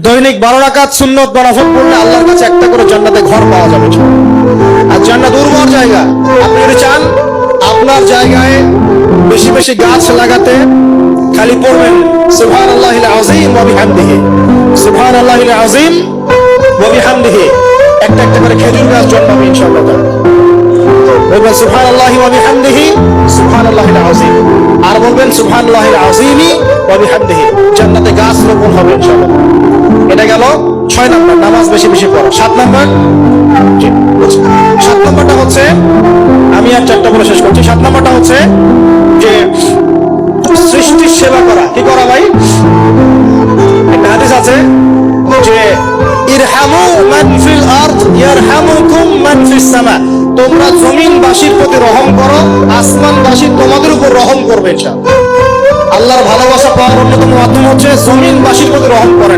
দৈনিক 12 রাকাত সুন্নত বা নফল পড়লে আল্লাহর কাছে একটা করে জান্নাতে ঘর পাওয়া যাবে। আর জান্নাত উর্বর জায়গা। আপনি যদি চান আপনার জায়গায় বেশি বেশি গাছ লাগাতে, খালি পড়বেন সুবহানাল্লাহিল আযীম ওয়া বিহামদিহি, সুবহানাল্লাহিল আযীম ওয়া বিহামদিহি, একটা একটা করে খেজুর গাছ জন্মাবে ইনশাআল্লাহ। বলবেন সুবহানাল্লাহি ওয়া বিহামদিহি সুবহানাল্লাহিল আযীম, আর বলবেন সুবহানাল্লাহিল আযীমি ওয়া বিহামদিহি, জান্নাতে গাছ রোপণ হবে ইনশাআল্লাহ। এটা গেল 6 নাম্বার, নামাজ বেশি বেশি পড়া। 7 নাম্বার, 7 নাম্বারটা হচ্ছে, আমি আর 4টা বলে শেষ করছি। 7 নাম্বারটা হচ্ছে যে সৃষ্টির সেবা করা। কি করা ভাই? একটা হাদিস আছে যে ইরহামু মান ফিল আরদ ইয়ারহামুকুম মান ফিস সামা, তোমরা জমিনবাসীর প্রতি রহম করো, আসমানবাসী তোমাদের উপর রহম করবে ইনশাআল্লাহ। আল্লাহর ভালোবাসা পাওয়ার অন্যতম মাধ্যম হচ্ছে জমিনবাসীর প্রতি রহম করেন।